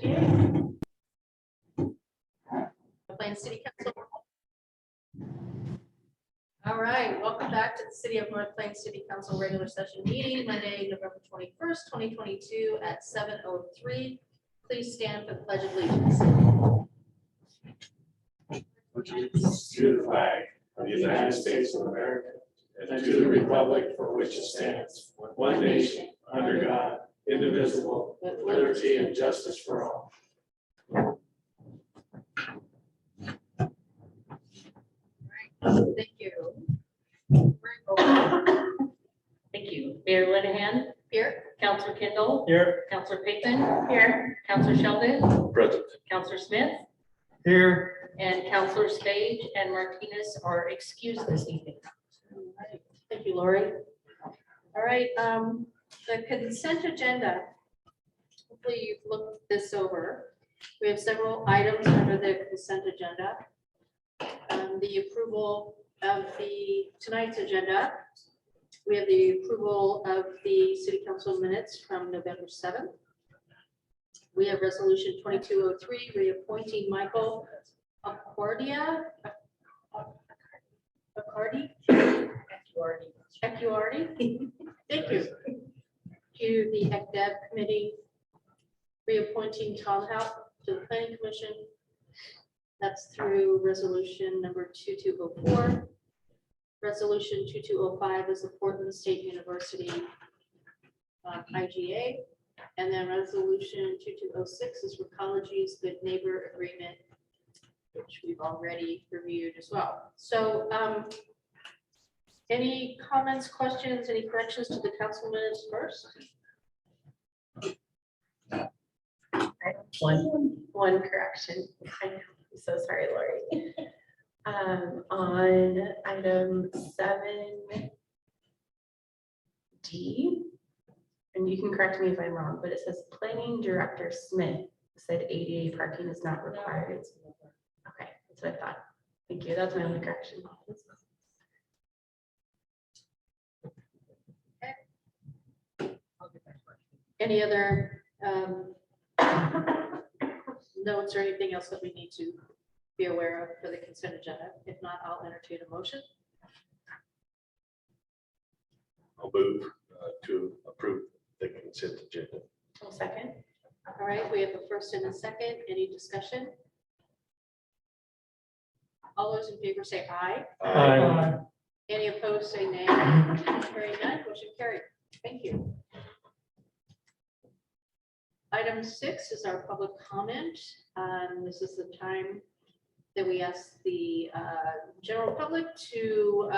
58. Plains City Council. All right, welcome back to the City of North Plains City Council regular session meeting, Monday, November 21st, 2022 at 7:03. Please stand for the Pledge of Allegiance. To the flag of the United States of America and to the republic for which it stands, one nation, under God, indivisible, with liberty and justice for all. Thank you. Thank you. Mayor Linehan, Here. Councilor Kendall, Here. Councilor Payton, here, Councilor Sheldon, Present. Councilor Smith, Here. and Councilor Spage and Martinez are excused this evening. All right. Thank you, Lori. All right, the consent agenda. Hopefully you've looked this over. We have several items under the consent agenda. The approval of tonight's agenda. We have the approval of the city council minutes from November 7th. We have resolution 2203, reappointing Michael Accordia. Ecuardi. Thank you. To the ECDEB committee. Reappointing Tom Hout to the planning commission. That's through resolution number 2204. Resolution 2205 is the Portland State University IGA. And then resolution 2206 is Recology's Good Neighbor Agreement, which we've already reviewed as well. So any comments, questions, any corrections to the council minutes first? One correction. I'm so sorry, Lori. On item 7D, and you can correct me if I'm wrong, but it says planning director Smith said ADA parking is not required. Okay, that's what I thought. Thank you. That's my only correction. Any other notes or anything else that we need to be aware of for the consent agenda? If not, I'll entertain a motion. I'll move to approve the consent agenda. I'll second. All right, we have a first and a second. Any discussion? All those in favor say aye. Aye. Any opposed say nay. Hearing none, motion carried. Thank you. Item 6 is our public comment. This is the time that we ask the general public to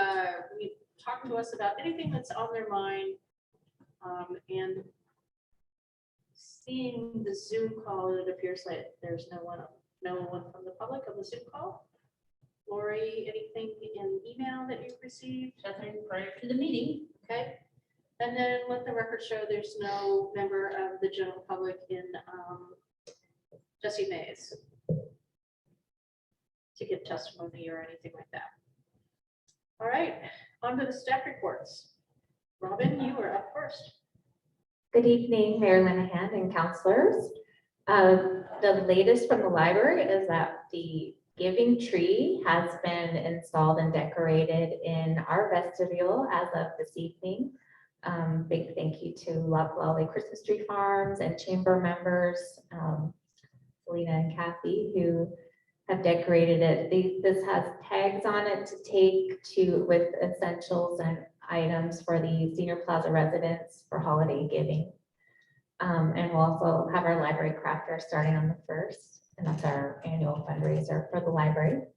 talk to us about anything that's on their mind. And seeing the Zoom call, it appears like there's no one from the public on the Zoom call. Lori, anything in email that you've received? Nothing prior to the meeting. Okay. And then let the record show there's no member of the general public in Jesse Mays to give testimony or anything like that. All right, on to the staff reports. Robin, you are up first. Good evening, Mayor Linehan and councilors. The latest from the library is that the giving tree has been installed and decorated in our vestibule as of this evening. Big thank you to Lovelolly Christmas Tree Farms and chamber members, Selena and Kathy, who have decorated it. This has tags on it to take to with essentials and items for the Senior Plaza residents for holiday giving. And we'll also have our library craft fair starting on the 1st, and that's our annual fundraiser for the library.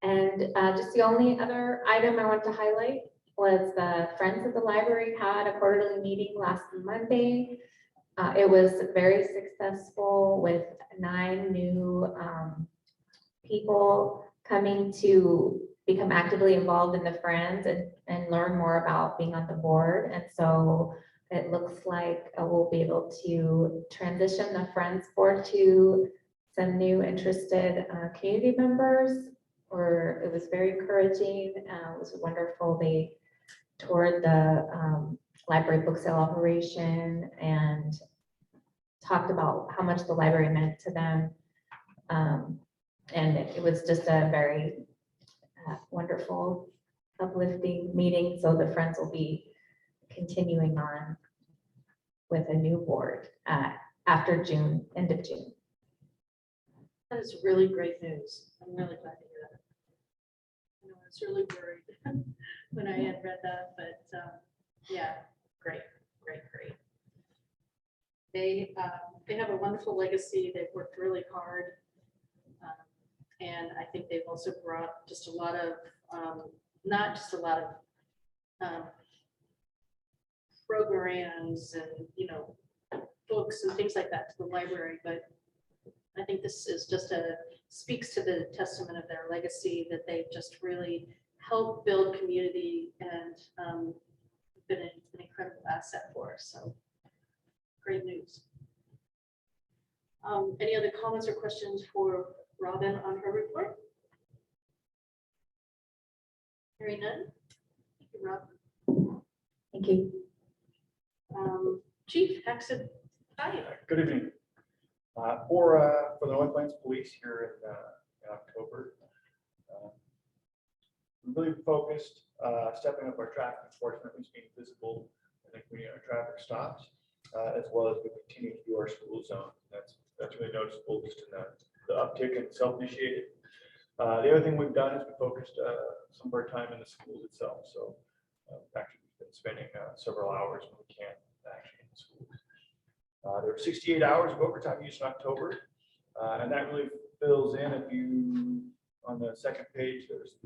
And just the only other item I want to highlight was the Friends of the Library had a quarterly meeting last Monday. It was very successful with 9 new people coming to become actively involved in the Friends and learn more about being on the board. And so it looks like we'll be able to transition the Friends board to some new interested community members. Or it was very encouraging. It was wonderful. They toured the library book sale operation and talked about how much the library meant to them. And it was just a very wonderful, uplifting meeting. So the Friends will be continuing on with a new board after June, end of June. That is really great news. I'm really glad to hear that. I know I was really worried when I had read that, but yeah, great. They have a wonderful legacy. They've worked really hard. And I think they've also brought just a lot of, not just a lot of programs and, books and things like that to the library, but I think this is just speaks to the testament of their legacy, that they've just really helped build community and been an incredible asset for us. So great news. Any other comments or questions for Robin on her report? Hearing none. Thank you, Robin. Thank you. Chief Haxon, hi. Good evening. For the North Plains Police here in October, we really focused stepping up our traffic enforcement, which being visible in the community, our traffic stops, as well as we continue to do our school zone. That's really noticeable just in the uptick in self-initiated. The other thing we've done is we focused some of our time in the schools itself. So actually we've been spending several hours when we can actually in the schools. There were 68 hours of overtime used in October, and that really fills in. If you, on the second page, there's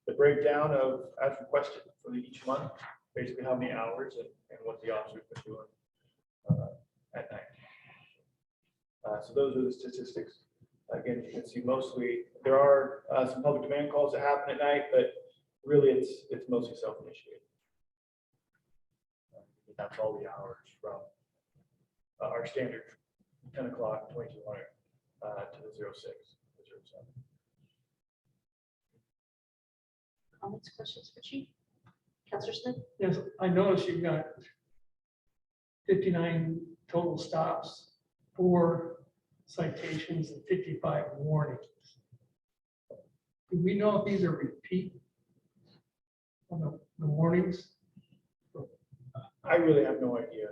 the breakdown of as requested for each month, basically how many hours and what the officers been doing at night. So those are the statistics. Again, you can see mostly there are some public demand calls that happen at night, but really it's mostly self-initiated. That's all the hours from our standard 10 o'clock, 2200 to the 06, the 07. Comments, questions for Chief? Counselor Smith? Yes, I noticed you've got 59 total stops, 4 citations and 55 warnings. Do we know if these are repeat on the warnings? I really have no idea.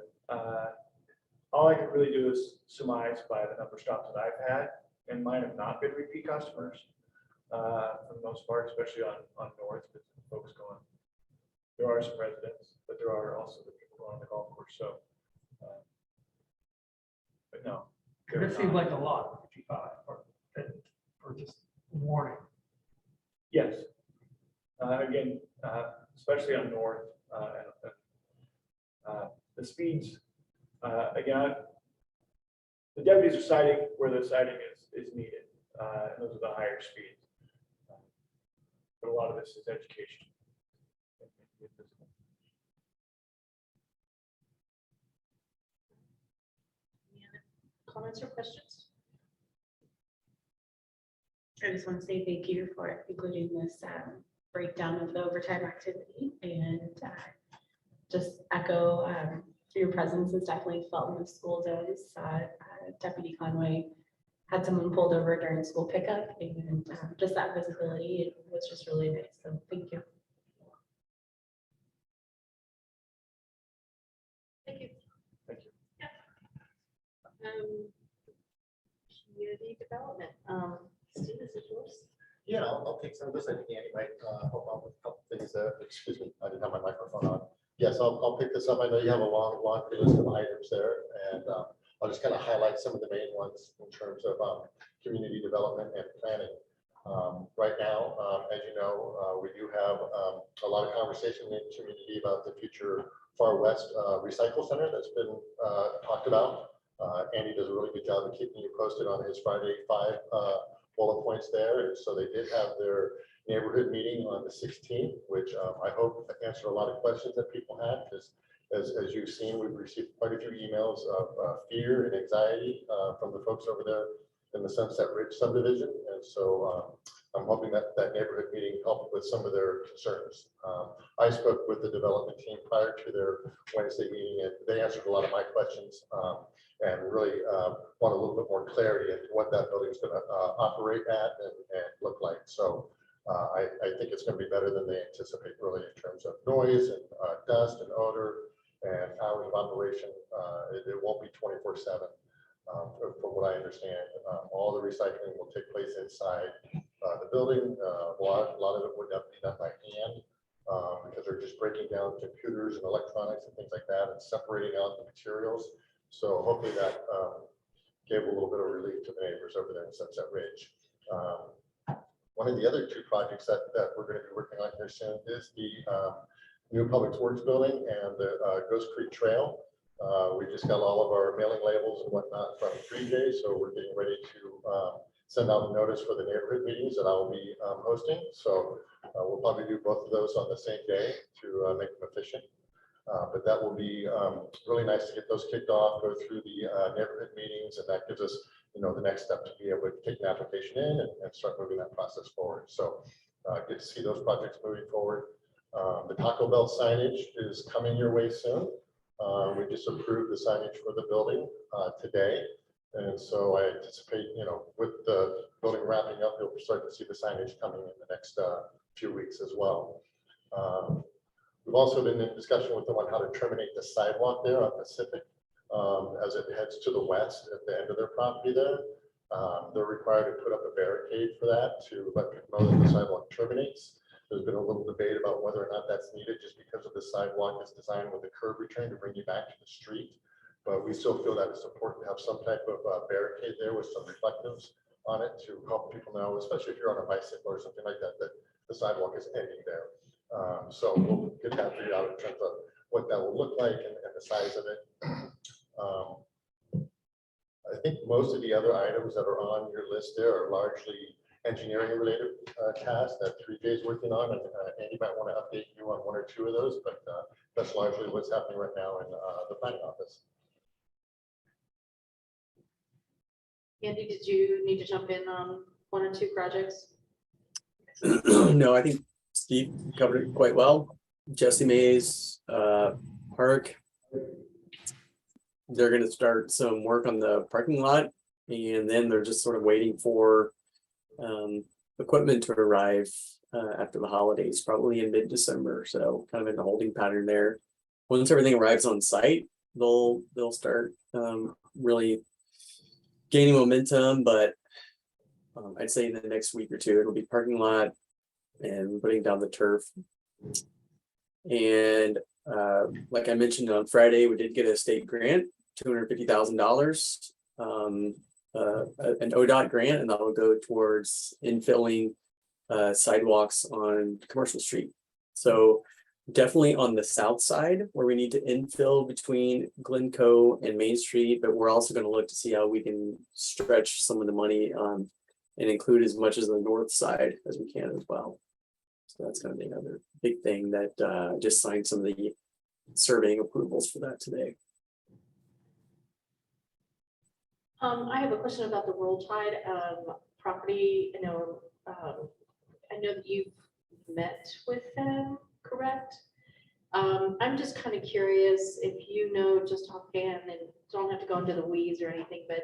All I can really do is surmise by the number of stops that I've had, and mine have not been repeat customers for the most part, especially on North, because folks going. There are some residents, but there are also the people going on the golf course. So, but no. It seems like a lot, 55 for just warning. Yes. Again, especially on North, the speeds. Again, the deputies are citing where the citing is needed, and those are the higher speeds. But a lot of this is education. Any other comments or questions? I just want to say thank you for including this breakdown of the overtime activity, and just echo your presence is definitely felt in the school zones. Deputy Conway had someone pulled over during school pickup, and just that visibility, it was just really nice. So thank you. Thank you. Thank you. Yeah. Community development. Steve, is it yours? Yeah, I'll take some of this. I think Andy might help out with a couple things there. Excuse me, I didn't have my microphone on. Yes, I'll pick this up. I know you have a long list of items there, and I'll just kind of highlight some of the main ones in terms of community development and planning. Right now, as you know, we do have a lot of conversation in the community about the future Far West Recycle Center that's been talked about. Andy does a really good job of keeping you posted on his Friday 5 bullet points there. And so they did have their neighborhood meeting on the 16th, which I hope answered a lot of questions that people had, because as you've seen, we've received quite a few emails of fear and anxiety from the folks over there in the Sunset Ridge subdivision. And so I'm hoping that that neighborhood meeting helped with some of their concerns. I spoke with the development team prior to their Wednesday meeting, and they answered a lot of my questions and really want a little bit more clarity into what that building is going to operate at and look like. So I think it's going to be better than they anticipate, really, in terms of noise and dust and odor and hours of operation. It won't be 24/7. From what I understand, all the recycling will take place inside the building. A lot of it would have to be done by hand because they're just breaking down computers and electronics and things like that and separating out the materials. So hopefully that gave a little bit of relief to the neighbors over there in Sunset Ridge. One of the other two projects that we're going to be working on here soon is the new Public Works building and the Ghost Creek Trail. We just got all of our mailing labels and whatnot from 3J, so we're getting ready to send out a notice for the neighborhood meetings that I will be hosting. So we'll probably do both of those on the same day to make them efficient. But that will be really nice to get those kicked off, go through the neighborhood meetings, and that gives us, the next step to be able to take an application in and start moving that process forward. So good to see those projects moving forward. The Taco Bell signage is coming your way soon. We just approved the signage for the building today. And so I anticipate, with the building wrapping up, you'll start to see the signage coming in the next few weeks as well. We've also been in discussion with them on how to terminate the sidewalk there on Pacific as it heads to the west at the end of their property there. They're required to put up a barricade for that to let people know that the sidewalk terminates. There's been a little debate about whether or not that's needed just because of the sidewalk is designed with a curb return to bring you back to the street. But we still feel that it's important to have some type of barricade there with some reflectives on it to help people know, especially if you're on a bicycle or something like that, that the sidewalk is ending there. So we'll get that figured out in terms of what that will look like and the size of it. I think most of the other items that are on your list there are largely engineering related tasks that 3J is working on, and Andy might want to update you on one or two of those, but that's largely what's happening right now in the planning office. Andy, did you need to jump in on one or two projects? No, I think Steve covered it quite well. Jesse Mays Park. They're going to start some work on the parking lot, and then they're just sort of waiting for equipment to arrive after the holidays, probably in mid-December. So kind of in a holding pattern there. Once everything arrives on site, they'll start really gaining momentum. But I'd say in the next week or two, it'll be parking lot and putting down the turf. And like I mentioned on Friday, we did get a state grant, $250,000. An ODOT grant, and that will go towards infilling sidewalks on Commercial Street. So definitely on the south side where we need to infill between Glencoe and Main Street, but we're also going to look to see how we can stretch some of the money and include as much as the north side as we can as well. So that's going to be another big thing that just signed some of the surveying approvals for that today. I have a question about the Roll Tide property. I know that you've met with them, correct? I'm just kind of curious if you know just offhand, and don't have to go into the weeds or anything, but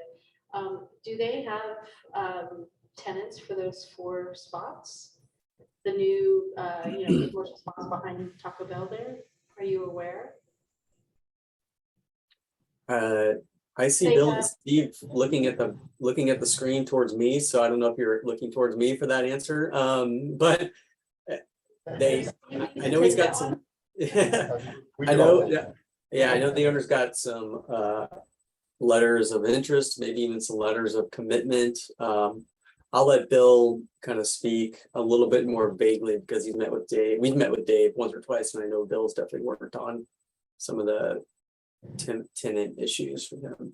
do they have tenants for those 4 spots? The new, commercial spots behind Taco Bell there? Are you aware? I see They Bill have- and Steve looking at the screen towards me, so I don't know if you're looking towards me for that answer. But I know he's got some. I know, yeah, I know the owner's got some letters of interest, maybe even some letters of commitment. I'll let Bill kind of speak a little bit more vaguely because he's met with Dave. We've met with Dave once or twice, and I know Bill's definitely worked on some of the tenant issues for them.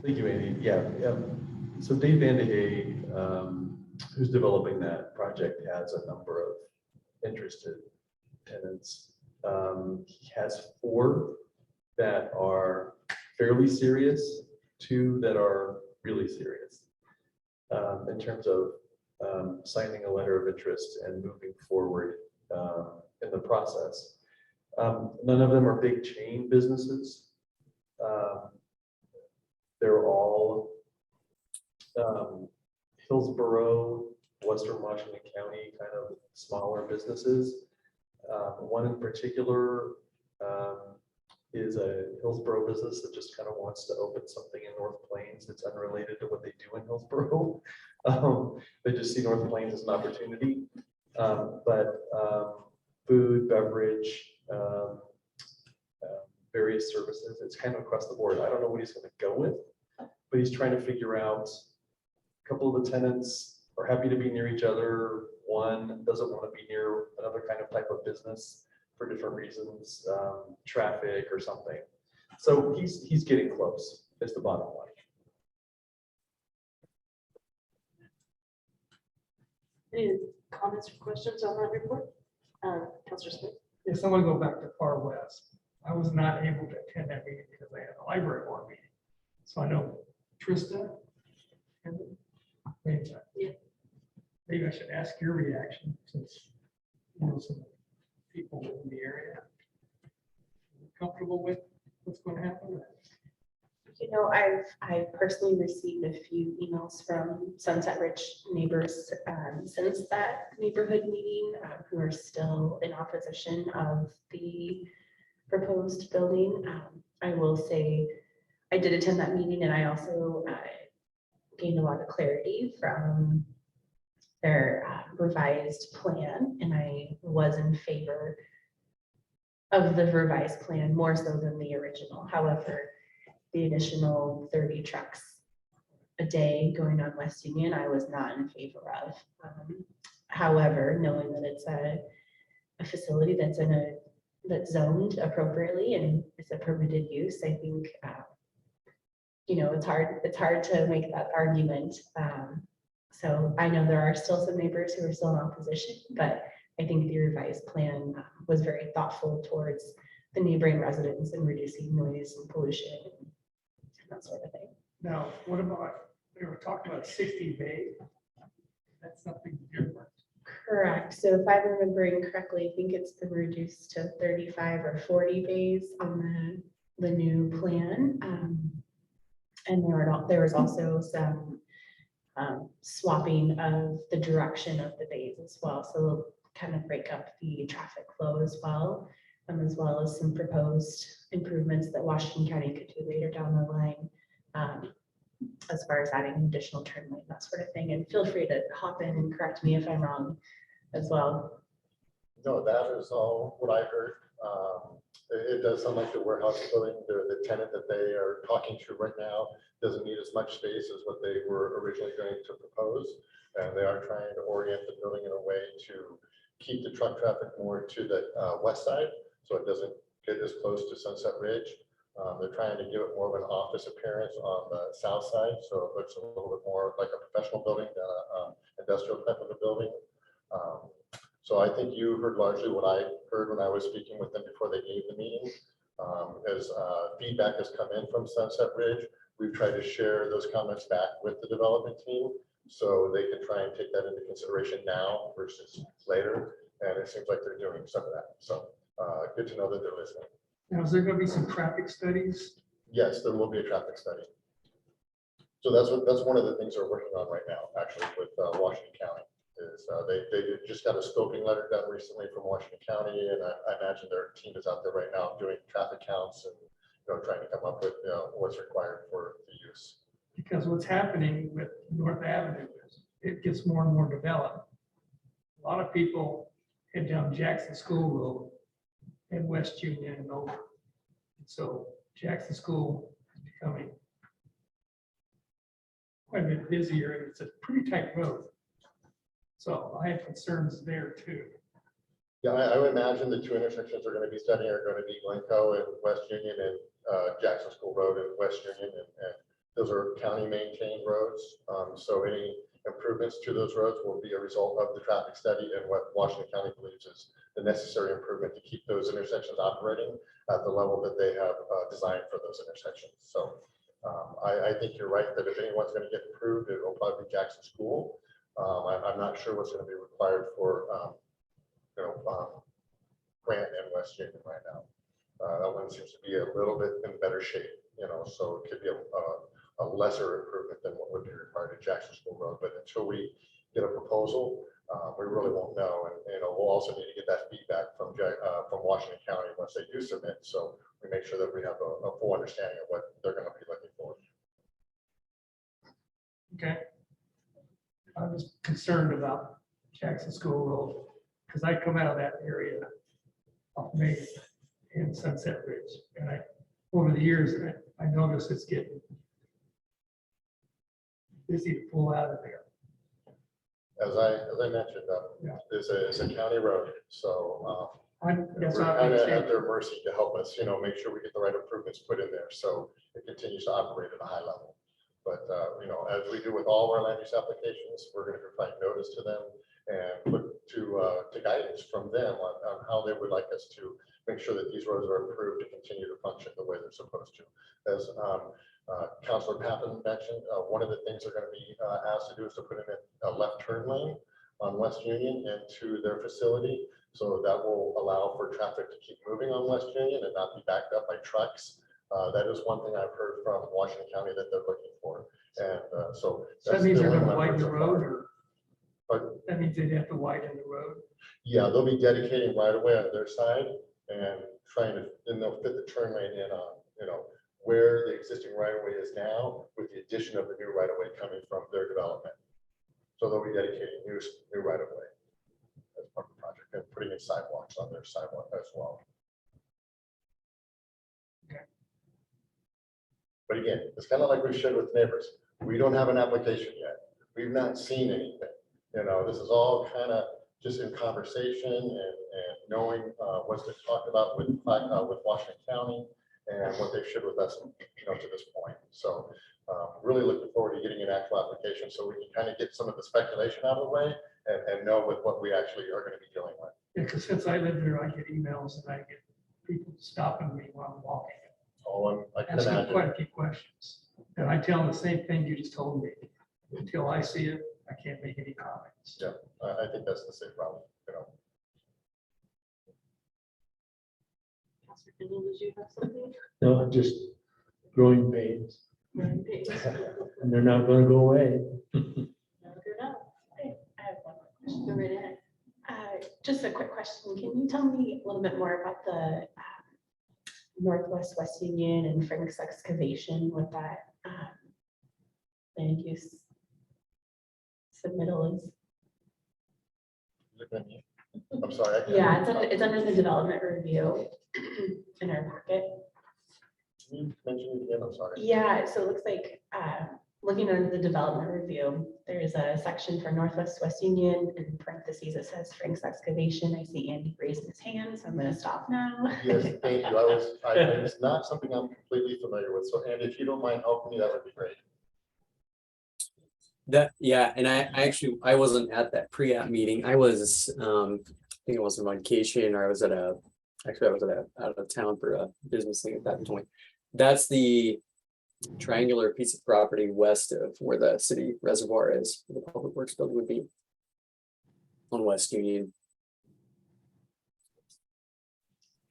Thank you, Andy. Yeah. So Dave Vandehey, who's developing that project, has a number of interested tenants. He has 4 that are fairly serious, 2 that are really serious. In terms of signing a letter of interest and moving forward in the process. None of them are big chain businesses. They're all Hillsborough, Western Washington County, kind of smaller businesses. One in particular is a Hillsborough business that just kind of wants to open something in North Plains that's unrelated to what they do in Hillsborough. They just see North Plains as an opportunity. Food, beverage, various services, it's kind of across the board. I don't know what he's going to go with, but he's trying to figure out. A couple of the tenants are happy to be near each other. One doesn't want to be near another kind of type of business for different reasons, traffic or something. So he's getting close, is the bottom line. Any comments or questions on that report? Councilor Smith? Yes, I want to go back to Far West. I was not able to attend that meeting because I had a library board meeting. So I know Trista. And maybe I should ask your reaction since you know some people in the area. Comfortable with what's going to happen? You know, I've personally received a few emails from Sunset Ridge neighbors since that neighborhood meeting who are still in opposition of the proposed building. I will say I did attend that meeting, and I also gained a lot of clarity from their revised plan, and I was in favor of the revised plan more so than the original. However, the additional 30 trucks a day going on West Union, I was not in favor of. However, knowing that it's a facility that's zoned appropriately and it's a permitted use, I think you know, it's hard to make that argument. So I know there are still some neighbors who are still in opposition, but I think the revised plan was very thoughtful towards the neighboring residents and reducing noise and pollution and that sort of thing. Now, what about, they were talking about 60 bays? That's something different. Correct. So if I'm remembering correctly, I think it's been reduced to 35 or 40 bays on the new plan. And there was also some swapping of the direction of the bays as well. So they'll kind of break up the traffic flow as well as some proposed improvements that Washington County could do later down the line, as far as adding additional turn lane, that sort of thing. And feel free to hop in and correct me if I'm wrong as well. No, that is all what I heard. It does sound like the warehouse building, the tenant that they are talking to right now doesn't need as much space as what they were originally going to propose. And they are trying to orient the building in a way to keep the truck traffic more to the west side, so it doesn't get as close to Sunset Ridge. They're trying to give it more of an office appearance on the south side, so it looks a little bit more like a professional building than an industrial type of a building. So I think you heard largely what I heard when I was speaking with them before they gave the meeting. As feedback has come in from Sunset Ridge, we've tried to share those comments back with the development team so they can try and take that into consideration now versus later. And it seems like they're doing some of that. So good to know that they're listening. Now, is there going to be some traffic studies? Yes, there will be a traffic study. So that's one of the things they're working on right now, actually, with Washington County. Is they just got a scoping letter done recently from Washington County, and I imagine their team is out there right now doing traffic counts and trying to come up with what's required for the use. Because what's happening with North Avenue is it gets more and more developed. A lot of people head down Jackson School Road and West Union and over. And so Jackson School is becoming quite a bit busier, and it's a pretty tight road. So I have concerns there too. Yeah, I would imagine the two intersections are going to be studying are going to be Glencoe and West Union and Jackson School Road and West Union, and those are county maintained roads. So any improvements to those roads will be a result of the traffic study and what Washington County believes is the necessary improvement to keep those intersections operating at the level that they have designed for those intersections. So I think you're right that if anyone's going to get approved, it will probably be Jackson School. I'm not sure what's going to be required for, Grant and West Union right now. That one seems to be a little bit in better shape, so it could be a lesser improvement than what would be required at Jackson School Road. But until we get a proposal, we really won't know. And, we'll also need to get that feedback from Washington County once they do submit. So we make sure that we have a full understanding of what they're going to be looking for. Okay. I was concerned about Jackson School Road because I come out of that area off Main and Sunset Ridge. And over the years, I noticed it's getting busy to pull out of there. As I mentioned, Yeah. it's a county road, so That's we're what I kind of at understand. their mercy to help us, make sure we get the right improvements put in there, so it continues to operate at a high level. But, as we do with all of our land use applications, we're going to provide notice to them and look to guidance from them on how they would like us to make sure that these roads are approved to continue to function the way they're supposed to. As Councilor Pappen mentioned, one of the things they're going to be asked to do is to put in a left turn lane on West Union into their facility. So that will allow for traffic to keep moving on West Union and not be backed up by trucks. That is one thing I've heard from Washington County that they're looking for. And so. So that means they're that's going to the one widen the I've heard so far. road, or Pardon? that means they'd have to widen the road. Yeah, they'll be dedicating right away on their side and then they'll fit the turn lane in on, where the existing right of way is now with the addition of the new right of way coming from their development. So they'll be dedicating new right of way as part of the project and putting in sidewalks on their sidewalk as well. Okay. But again, it's kind of like we shared with neighbors. We don't have an application yet. We've not seen anything. This is all kind of just in conversation and knowing what's been talked about with Washington County and what they've shared with us, to this point. So really looking forward to getting an actual application so we can kind of get some of the speculation out of the way and know with what we actually are going to be dealing with. Yeah, because since I live there, I get emails and I get people stopping me while I'm walking, Oh, I can asking imagine. quite a few questions. And I tell them the same thing you just told me. Until I see it, I can't make any comments. Yeah, I think that's the safe route, Counselor Kendall, did you have something? No, just growing pains, Right, Paige? and they're not gonna go away. No, you're not. I have one more question. Go right ahead. Just a quick question. Can you tell me a little bit more about the Northwest West Union and Frank's excavation with that land use submittal is? I'm sorry. I can't- Yeah, it's under the development review in our packet. Can you mention it again? I'm sorry. Yeah, so it looks like, looking under the development review, there's a section for Northwest West Union, in parentheses, it says Frank's excavation. I see Andy raising his hand, so I'm gonna stop now. Yes, thank you. It's not something I'm completely familiar with. So, and if you don't mind helping me, that would be great. And I wasn't at that pre-app meeting. I was, I think I was on vacation, or I was out of town for a business thing at that point. That's the triangular piece of property west of where the city reservoir is, where the public works building would be on West Union.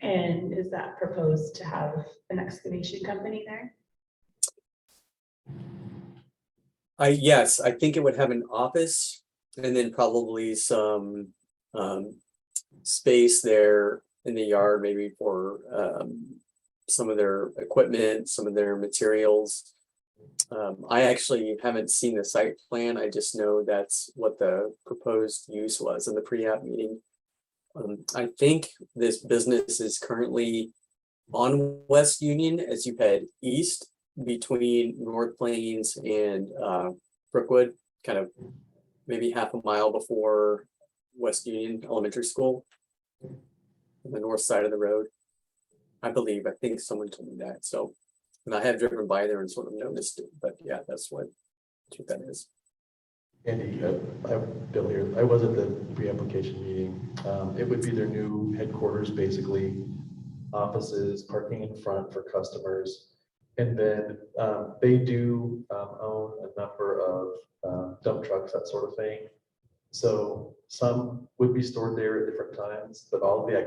And is that proposed to have an excavation company there? Yes, I think it would have an office and then probably some space there in the yard, maybe for some of their equipment, some of their materials. I actually haven't seen the site plan. I just know that's what the proposed use was in the pre-app meeting. I think this business is currently on West Union as you head east between North Plains and Brookwood, kind of maybe half a mile before West Union Elementary School, on the north side of the road. I think someone told me that. So, and I have driven by there and sort of noticed it, but yeah, that's what that is. Andy, I'm Bill here. I was at the pre-application meeting. It would be their new headquarters, basically, offices, parking in front for customers. And then they do own a number of dump trucks, that sort of thing. So some would be stored there at different times, but all the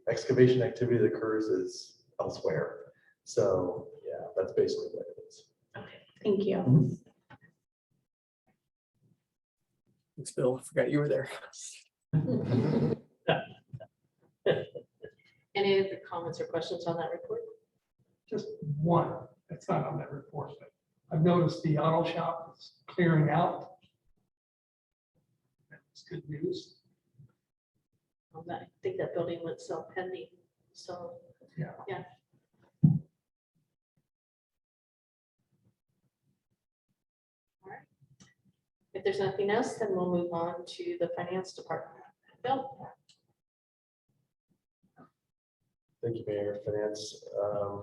excavation activity that occurs is elsewhere. So yeah, that's basically what it is. Okay, thank you. Mhm. Thanks, Bill. I forgot you were there. Any other comments or questions on that report? Just one, that's not on that report, but I've noticed the auto shop is clearing out. That's good news. I think that building went sell pending, so. Yeah. Yeah. All right. If there's nothing else, then we'll move on to the finance department. Bill? Thank you, Mayor. Finance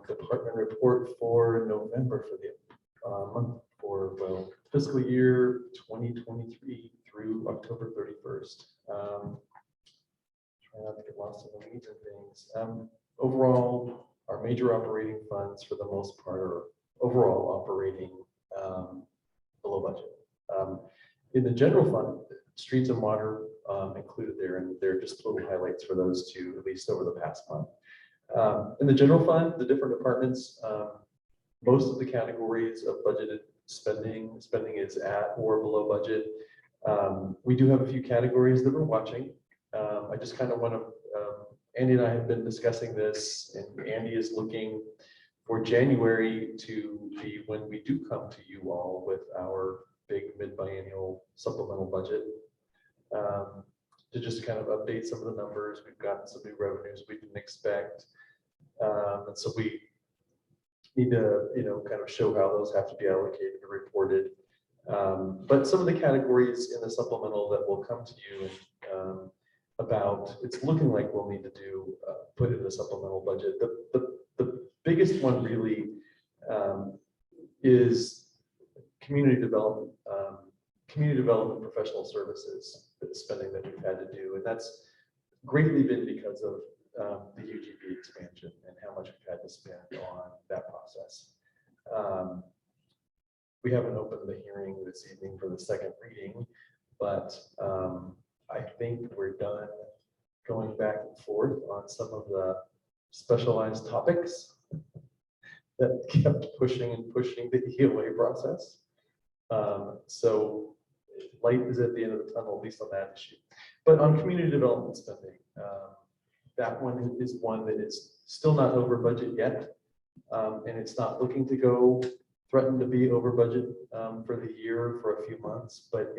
Department report for November for the month for fiscal year 2023 through October 31st. Try not to get lost in the weeds and things. Overall, our major operating funds for the most part are overall operating below budget. In the general fund, streets and water included there, and they're just little highlights for those two, at least over the past month. In the general fund, the different departments, most of the categories of budgeted spending is at or below budget. We do have a few categories that we're watching. I just kind of want to, Andy and I have been discussing this, and Andy is looking for January to be when we do come to you all with our big mid-biennial supplemental budget. To just kind of update some of the numbers. We've gotten some new revenues we didn't expect. And so we need to, kind of show how those have to be allocated and reported. But some of the categories in the supplemental that will come to you about, it's looking like we'll need to do, put in the supplemental budget. The biggest one really is community development professional services, the spending that we've had to do. And that's greatly been because of the UGB expansion and how much we've had to spend on that process. We haven't opened the hearing this evening for the second reading, but I think we're done going back and forth on some of the specialized topics that kept pushing the EOA process. So light is at the end of the tunnel, at least on that issue. But on community development spending, that one is one that is still not over budget yet. And it's not looking to threaten to be over budget for the year for a few months, but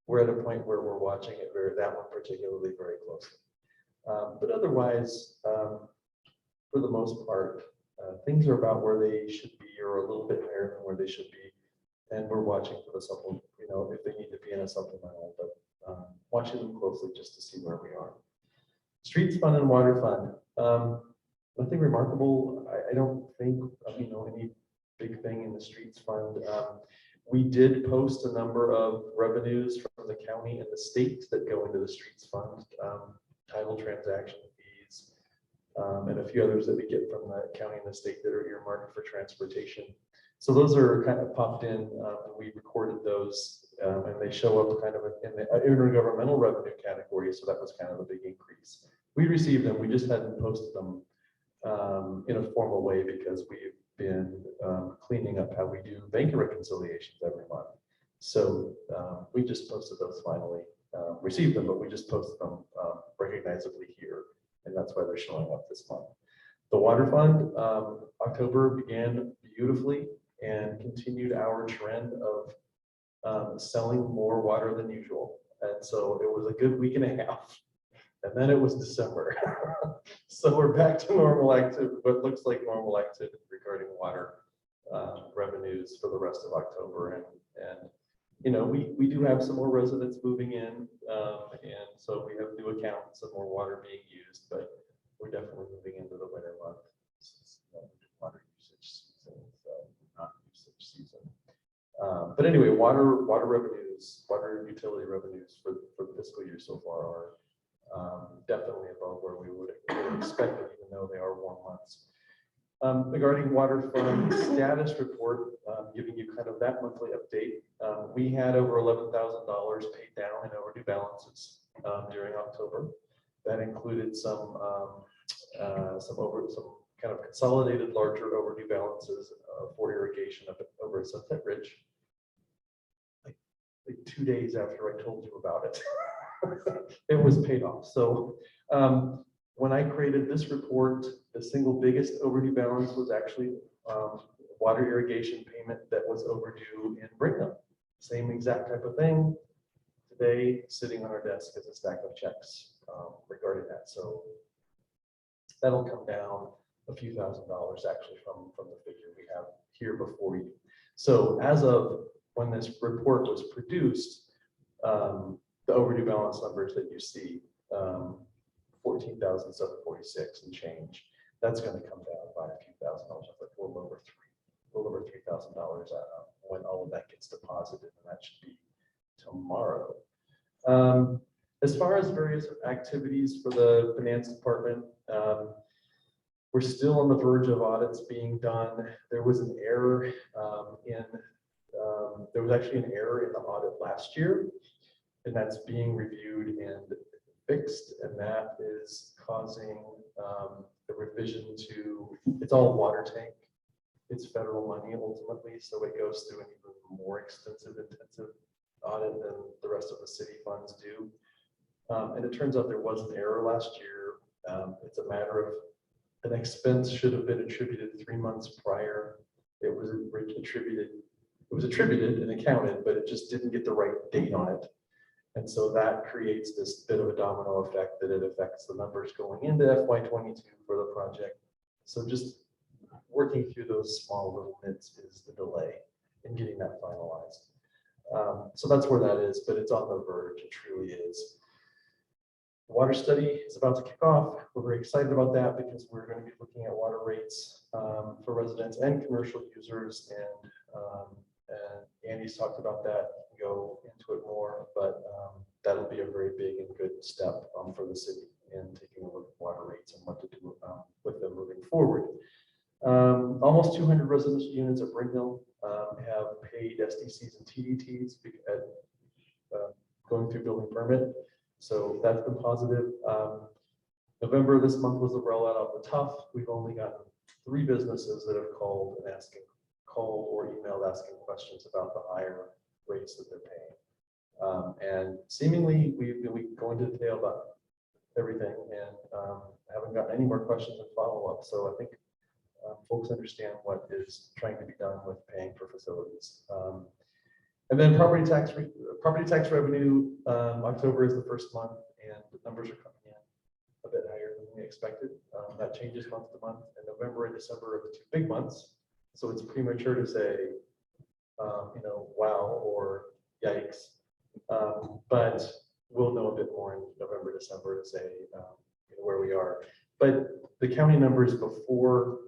we're at a point where we're watching it that one particularly very closely. But otherwise, for the most part, things are about where they should be or a little bit higher than where they should be. And we're watching for the supplement, if they need to be in a supplemental, but watching them closely just to see where we are. Streets fund and water fund. Nothing remarkable. I don't think, any big thing in the streets fund. We did post a number of revenues from the county and the state that go into the streets fund, title transaction fees, and a few others that we get from the county and the state that are earmarked for transportation. So those are kind of popped in, and we recorded those, and they show up kind of in the intergovernmental revenue category. So that was kind of a big increase. We received them, we just hadn't posted them in a formal way because we've been cleaning up how we do bank reconciliations every month. So we just posted those finally, received them, but we just posted them recognizably here. And that's why they're showing up this month. The water fund, October began beautifully and continued our trend of selling more water than usual. And so it was a good week and a half. And then it was December. So we're back to normal activity, what looks like normal activity regarding water revenues for the rest of October. And we do have some more residents moving in. And so we have new accounts and more water being used, but we're definitely moving into the winter month. Water usage season, not usage season. But anyway, water revenues, water utility revenues for the fiscal year so far are definitely above where we would have expected, even though they are warm months. Regarding water fund status report, giving you kind of that monthly update. We had over $11,000 paid down in overdue balances during October. That included some kind of consolidated larger overdue balances for irrigation up over at Sunset Ridge. Like 2 days after I told you about it, it was paid off. So when I created this report, the single biggest overdue balance was actually water irrigation payment that was overdue in Brigham. Same exact type of thing. Today, sitting on our desk is a stack of checks regarding that. So that'll come down a few $1,000s actually from the figure we have here before you. So as of when this report was produced, the overdue balance numbers that you see, 14,746 and change, that's going to come down by a few $1,000s, like a little over $3,000 when all of that gets deposited, and that should be tomorrow. As far as various activities for the finance department, we're still on the verge of audits being done. There was an error there was actually an error in the audit last year, and that's being reviewed and fixed, and that is causing the revision to, it's all water tank. It's federal money ultimately, so it goes through an even more extensive, intensive audit than the rest of the city funds do. And it turns out there was an error last year. It's a matter of an expense should have been attributed 3 months prior. It was attributed and accounted, but it just didn't get the right date on it. And so that creates this bit of a domino effect that it affects the numbers going into FY22 for the project. So just working through those small little nits is the delay in getting that finalized. So that's where that is, but it's on the verge. It truly is. The water study is about to kick off. We're very excited about that because we're going to be looking at water rates for residents and commercial users. And Andy's talked about that. Go into it more, but that'll be a very big and good step for the city in taking a look at water rates and what to do with them moving forward. Almost 200 residential units at Brittenell have paid SDCs and TDTs going through building permit. So that's been positive. November this month was the rollout of the TUF. We've only gotten 3 businesses that have called or emailed asking questions about the higher rates that they're paying. And seemingly we go into detail about everything and haven't gotten any more questions and follow-up. So I think folks understand what is trying to be done with paying for facilities. And then property tax revenue, October is the first month, and the numbers are coming in a bit higher than we expected. That changes month to month, and November and December are the 2 big months. So it's premature to say, wow or yikes. But we'll know a bit more in November, December to say where we are. But the county numbers before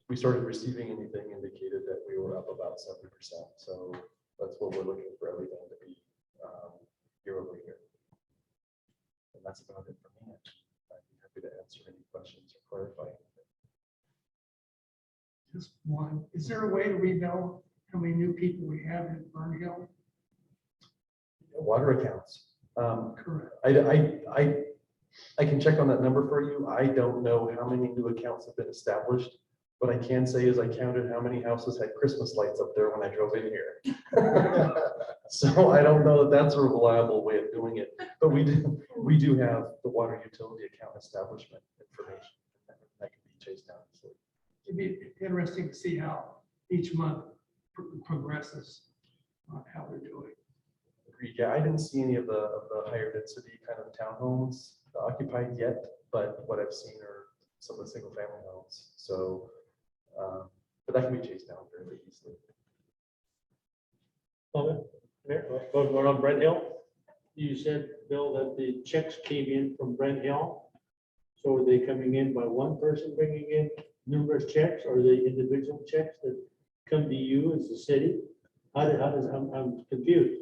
we started receiving anything indicated that we were up about 70%. So that's what we're looking for everything to be year over year. And that's about it for me. I'd be happy to answer any questions or clarify. Just one. Is there a way that we know how many new people we have in Burn Hill? Water accounts. Correct. I can check on that number for you. I don't know how many new accounts have been established. What I can say is I counted how many houses had Christmas lights up there when I drove in here. So I don't know that that's a reliable way of doing it, but we do have the water utility account establishment information that can be chased down. So It'd be interesting to see how each month progresses on how they're doing. agreed. Yeah, I didn't see any of the higher density kind of townhomes occupied yet, but what I've seen are some of the single family homes. So, but that can be chased down fairly easily. We're on Brent Hill. You said, Bill, that the checks came in from Brent Hill. So are they coming in by one person bringing in numerous checks, or are they individual checks that come to you as the city? I'm confused.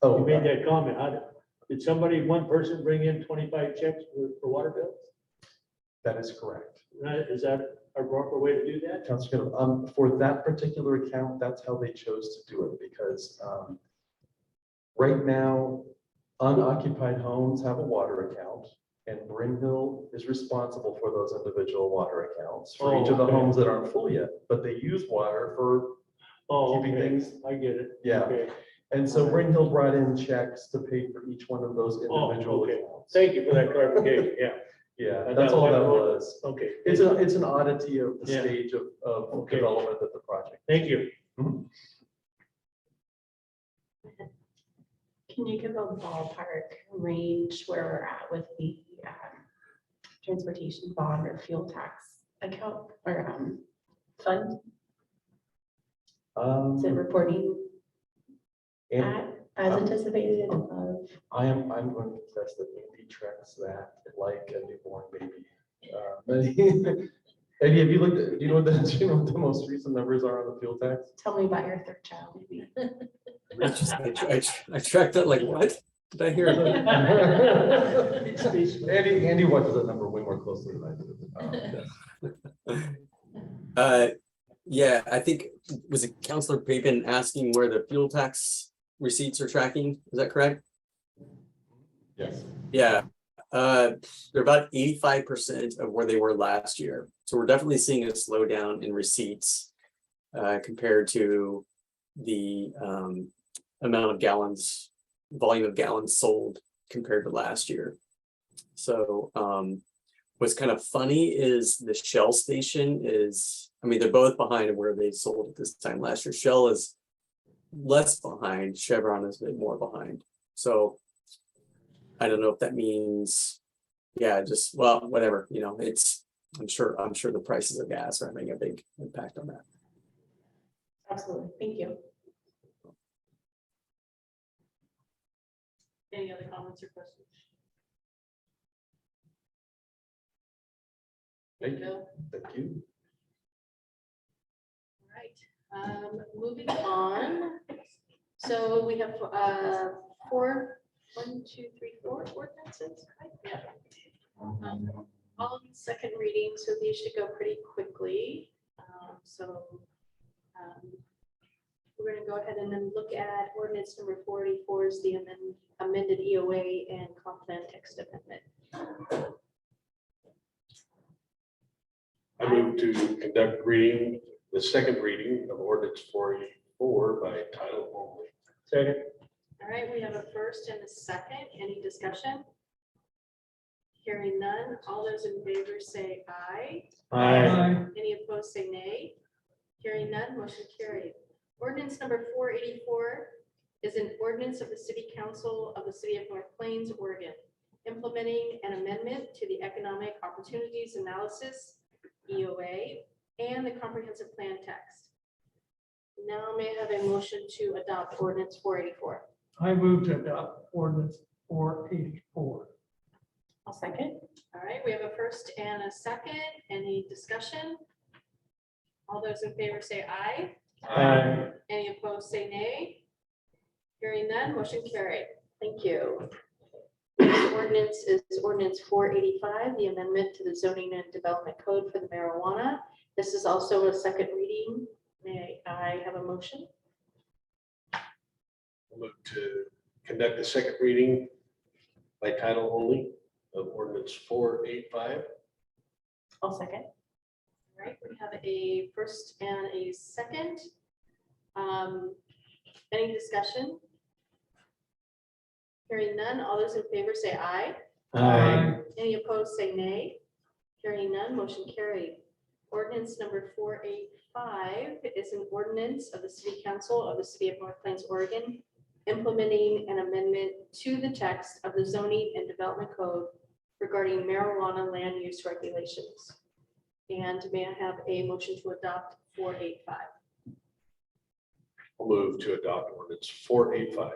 Oh, You made that comment. Did somebody, one person bring in 25 checks for water bills? That is correct. Is that a proper way to do that? Councilor Kennedy, for that particular account, that's how they chose to do it because right now, unoccupied homes have a water account and Brimhill is responsible for those individual water accounts for each of the okay. homes that aren't full yet, but they use water for, Oh, Keeping okay. things- I get it. yeah. Okay. And so Brimhill brought in checks to pay for each one of those individual okay. accounts. Thank you for that clarification. Yeah. Yeah, that's all that was. Okay. It's an oddity of the Yeah. stage of Okay. development of the project. Thank you. Can you give a ballpark range where we're at with the transportation bond or fuel tax account or fund? Is it reporting And as anticipated above? I'm going to confess that Andy tracks that like a newborn baby. Eddie, have you looked at, do you know what the most recent numbers are on the fuel tax? Tell me about your third child, maybe. I tracked that like, what? Did I hear? Andy watches that number way more closely than I do. Yeah, I think, was it Councilor Papen asking where the fuel tax receipts are tracking? Is that correct? Yes. Yeah, they're about 85% of where they were last year. So we're definitely seeing a slowdown in receipts compared to the amount of gallons, volume of gallons sold compared to last year. So what's kind of funny is the Shell station is, I mean, they're both behind where they sold at this time last year. Shell is less behind, Chevron is a bit more behind. So I don't know if that means, yeah, just, well, whatever, you know, it's, I'm sure the prices of gas are having a big impact on that. Absolutely. Thank you. Any other comments or questions? Thank you. No? Thank you. Right, moving on. So we have four ordinances, right? Yeah. All in second reading, so these should go pretty quickly. We're gonna go ahead and then look at ordinance number 484 is the amended EOA and comp plan text amendment. I move to conduct reading, the second reading of ordinance 484 by title only. Second. All right, we have a first and a second. Any discussion? Hearing none. All those in favor say aye. Aye. Any opposed say nay. Hearing none, motion carried. Ordinance number 484 is an ordinance of the City Council of the City of North Plains, Oregon, implementing an amendment to the Economic Opportunities Analysis, EOA, and the Comprehensive Plan text. Now may I have a motion to adopt ordinance 484? I move to adopt ordinance 484. I'll second. All right, we have a first and a second. Any discussion? All those in favor say aye. Aye. Any opposed say nay. Hearing none, motion carried. Thank you. Next ordinance is ordinance 485, the amendment to the zoning and development code for the marijuana. This is also a second reading. May I have a motion? I move to conduct the second reading by title only of ordinance 485. I'll second. All right, we have a first and a second. Any discussion? Hearing none, all those in favor say aye. Any opposed say nay. Hearing none, motion carried. Ordinance number 485 is an ordinance of the City Council of the City of North Plains, Oregon, implementing an amendment to the text of the zoning and development code regarding marijuana land use regulations. And may I have a motion to adopt 485? I'll move to adopt ordinance 485.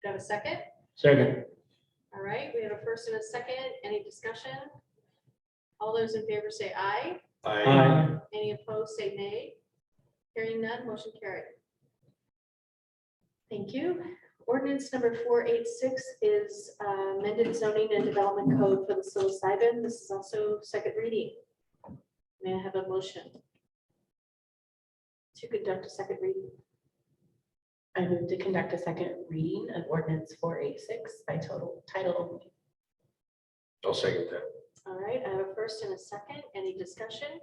Do I have a second? Second. All right, we have a first and a second. Any discussion? All those in favor say aye. Aye. Any opposed say nay. Hearing none, motion carried. Thank you. Ordinance number 486 is amended zoning and development code for the psilocybin. This is also second reading. May I have a motion to conduct a second reading? I move to conduct a second reading of ordinance 486 by title only. I'll second that. All right, I have a first and a second. Any discussion?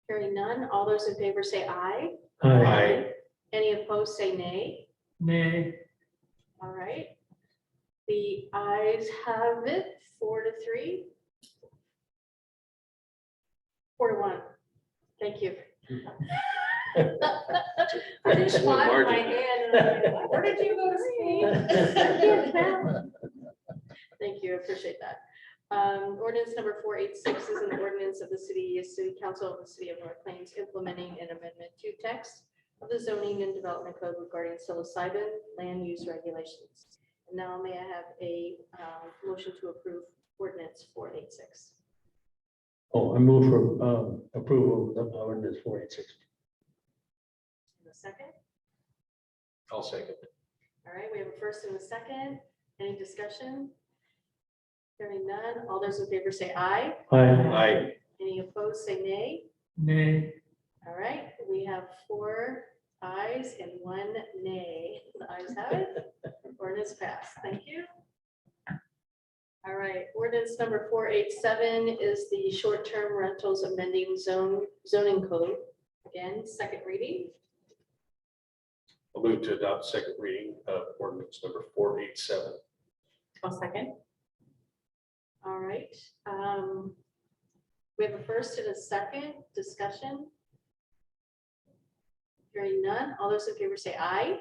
Hearing none. All those in favor say aye. Aye. Any opposed say nay. Nay. All right. The ayes have it, 4-3. 4-1. Thank you. I just What fought in my margin? hand. And I'm like, where did you go to see? Thank you, I appreciate that. Ordinance number 486 is an ordinance of the City Council of the City of North Plains implementing an amendment to text of the zoning and development code regarding psilocybin land use regulations. And now may I have a motion to approve ordinance 486? Oh, I move for approval of ordinance 486. In a second. I'll second. All right, we have a first and a second. Any discussion? Hearing none. All those in favor say aye. Aye. Any opposed, say nay. Nay. All right, we have 4 ayes and 1 nay. The ayes have it. Ordinance passed. Thank you. All right, ordinance number 487 is the short-term rentals amending zoning code. Again, second reading. I'll move to adopt second reading of ordinance number 487. I'll second. All right. We have a first and a second discussion. Hearing none. All those in favor say aye.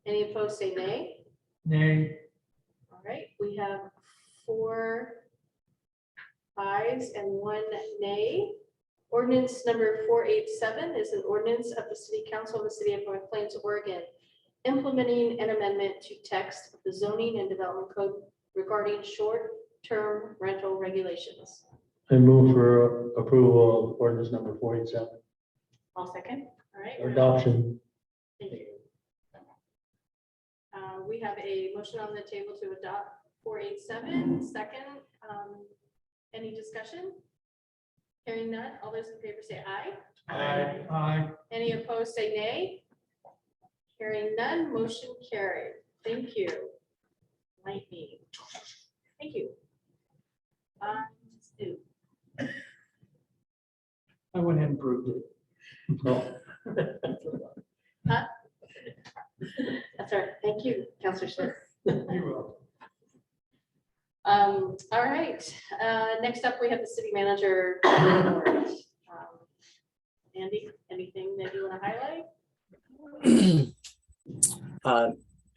Any opposed, say nay. Nay. All right, we have 4 ayes and 1 nay. Ordinance number 487 is an ordinance of the City Council of the City of North Plains, Oregon, implementing an amendment to text of the zoning and development code regarding short-term rental regulations. I move for approval of ordinance number 487, I'll second. All right. or adoption. Thank you. We have a motion on the table to adopt 487. Second, any discussion? Hearing none. All those in favor say aye. Aye. Any opposed, say nay. Hearing none, motion carried. Thank you. Might be. Thank you. Stu. I went ahead and proved it. That's all right. Thank you, Counselor Smith. You're welcome. All right, next up, we have the city manager. report. Andy, anything that you want to highlight? I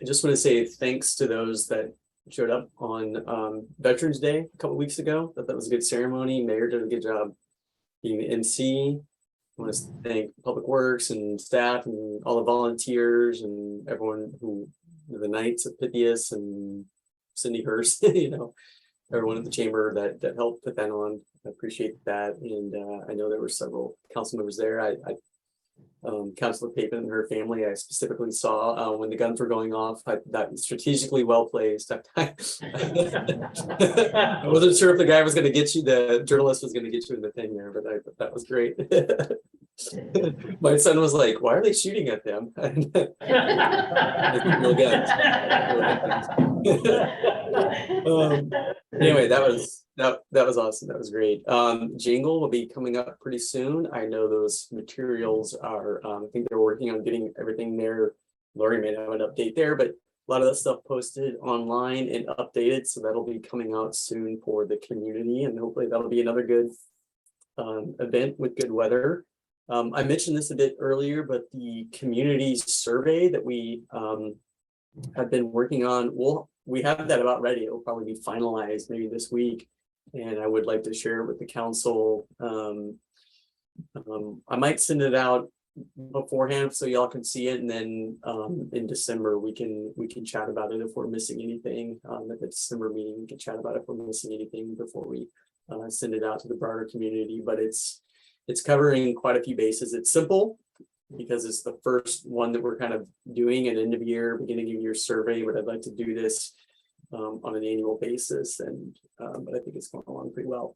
just want to say thanks to those that showed up on Veterans Day a couple weeks ago. That was a good ceremony. Mayor did a good job being the MC. I want to thank Public Works and staff and all the volunteers and everyone who, the Knights of Pythias and Cindy Hurst, everyone at the chamber that helped put that on. I appreciate that. And I know there were several council members there. Councilor Payton and her family, I specifically saw when the guns were going off. That was strategically well placed. I wasn't sure if the guy was going to get you, the journalist was going to get you in the thing there, but that was great. My son was like, "Why are they shooting at them?" Real guns. Anyway, that was awesome. That was great. Jingle will be coming up pretty soon. I know those materials are, I think they're working on getting everything there. Lori may have an update there, but a lot of that stuff posted online and updated. So that'll be coming out soon for the community, and hopefully that'll be another good event with good weather. I mentioned this a bit earlier, but the community survey that we have been working on, we have that about ready. It'll probably be finalized maybe this week. And I would like to share it with the council. I might send it out beforehand so y'all can see it. And then in December, we can chat about it if we're missing anything. At the December meeting, we can chat about it if we're missing anything before we send it out to the broader community. But it's covering quite a few bases. It's simple. because it's the first one that we're kind of doing an end of year, beginning of year survey, but I'd like to do this on an annual basis, and but I think it's going along pretty well.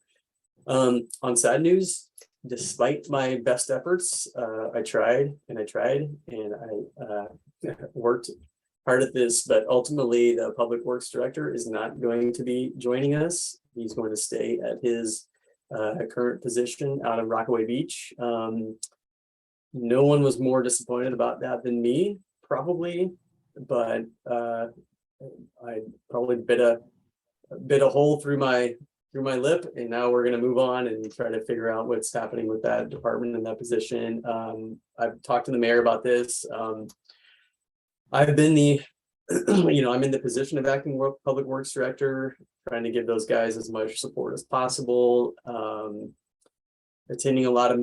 On sad news, despite my best efforts, I tried and I worked hard at this, but ultimately the public works director is not going to be joining us. He's going to stay at his current position out of Rockaway Beach. No one was more disappointed about that than me, probably, but I probably bit a hole through my lip, and now we're going to move on and try to figure out what's happening with that department and that position. I've talked to the mayor about this. I've been the, I'm in the position of acting public works director, trying to give those guys as much support as possible. Attending a lot of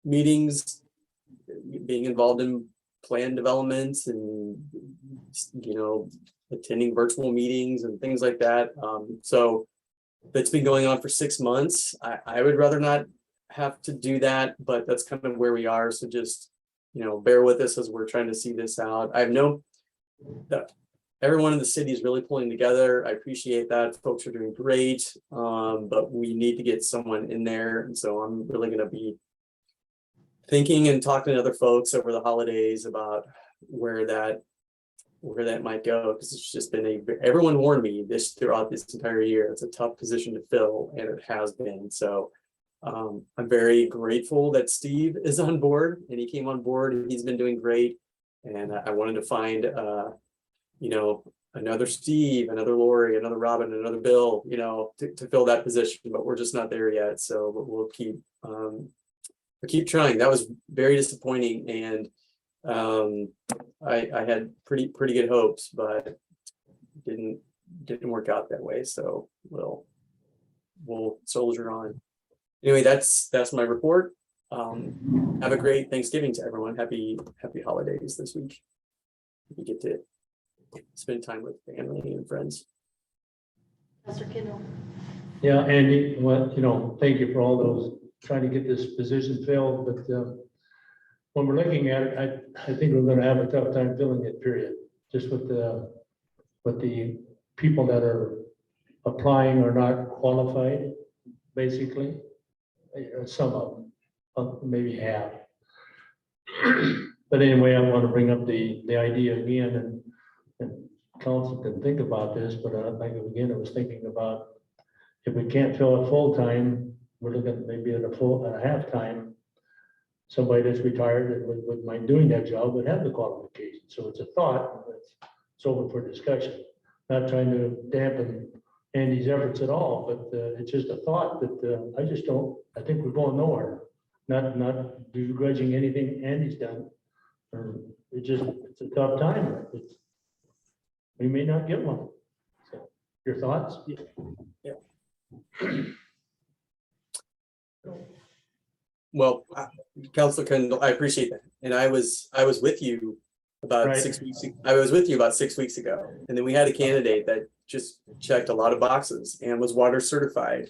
meetings, being involved in plan developments, and attending virtual meetings and things like that. So that's been going on for 6 months. I would rather not have to do that, but that's kind of where we are. So just, bear with us as we're trying to see this out. I know that everyone in the city is really pulling together. I appreciate that. Folks are doing great, but we need to get someone in there. And so I'm really going to be thinking and talking to other folks over the holidays about where that might go, because it's just been everyone warned me throughout this entire year. It's a tough position to fill, and it has been. So I'm very grateful that Steve is on board, and he came on board and he's been doing great. And I wanted to find another Steve, another Lori, another Robin, another Bill, to fill that position, but we're just not there yet. So we'll keep trying. That was very disappointing, and I had pretty good hopes, but didn't work out that way. So we'll soldier on. Anyway, that's my report. Have a great Thanksgiving to everyone. Happy holidays this week. You get to spend time with family and friends. Pastor Kendall. Yeah, Andy, thank you for all those trying to get this position filled, but when we're looking at it, I think we're going to have a tough time filling it, period. Just with the people that are applying are not qualified, basically. Some of them, maybe half. But anyway, I want to bring up the idea again, and council can think about this, but I was thinking about if we can't fill it full time, we're looking maybe at a half time. Somebody that's retired and would mind doing that job would have the qualifications. So it's a thought. It's open for discussion. Not trying to dampen Andy's efforts at all, but it's just a thought that I think we're going nowhere. Not begrudging anything Andy's done. It's a tough time. We may not get one. So, your thoughts? Yeah. Well, Councilor Kendall, I appreciate that. And I was with you about 6 weeks. I was with you about 6 weeks ago, and then we had a candidate that just checked a lot of boxes and was water certified,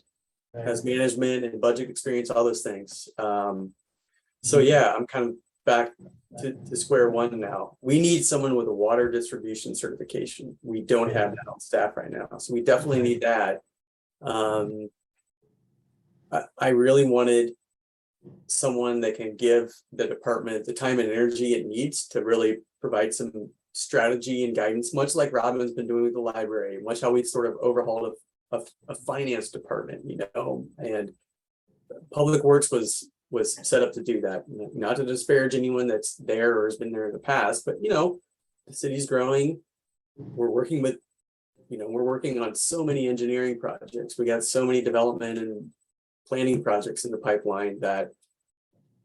has management and budget experience, all those things. So yeah, I'm kind of back to square one now. We need someone with a water distribution certification. We don't have that on staff right now, so we definitely need that. I really wanted someone that can give the department the time and energy it needs to really provide some strategy and guidance, much like Robin's been doing with the library, much how we sort of overhauled a finance department, and Public Works was set up to do that. Not to disparage anyone that's there or has been there in the past, but the city's growing. We're working on so many engineering projects. We got so many development and planning projects in the pipeline that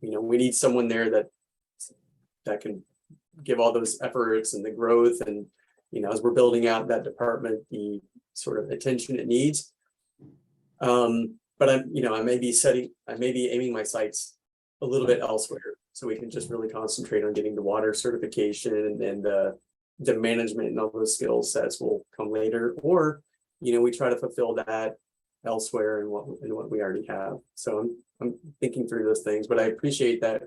we need someone there that can give all those efforts and the growth, and as we're building out that department, the sort of attention it needs. But I may be aiming my sights a little bit elsewhere, so we can just really concentrate on getting the water certification, and then the management and all those skill sets will come later, or we try to fulfill that elsewhere in what we already have. So I'm thinking through those things, but I appreciate that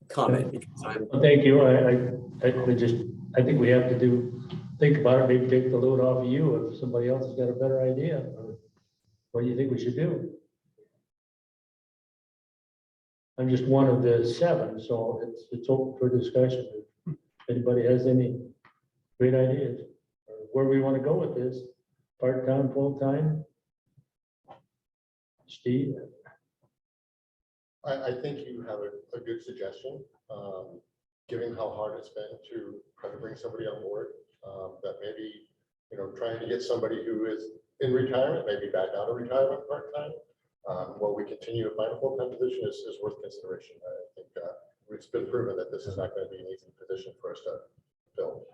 comment because I'm, Well, thank you. I think we have to think about it, maybe take the load off of you if somebody else has got a better idea. Or what do you think we should do? I'm just one of the 7, so it's open for discussion. If anybody has any great ideas, or where we want to go with this, part-time, full-time? Steve? I think you have a good suggestion, given how hard it's been to try to bring somebody on board, that maybe, trying to get somebody who is in retirement, maybe back out of retirement part-time, while we continue to find a full-time position is worth consideration. I think it's been proven that this is not going to be an easy position for us to fill.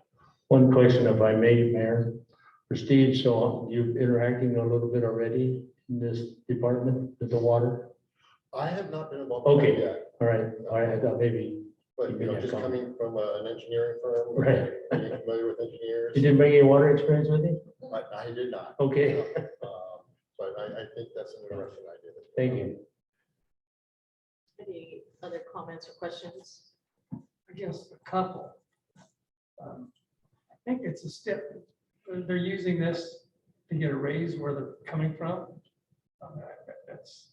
One question, if I may, Mayor, for Steve, so you're interacting a little bit already in this department with the water? I have not been involved with Okay. it yet, All right, I thought maybe, but just coming from an engineering firm, Right. being familiar with engineers, you didn't bring any water experience with you? I did not. Okay, But I think that's an interesting idea. thank you. Any other comments or questions? I guess a couple. I think it's a step, they're using this to get a raise where they're coming from. That's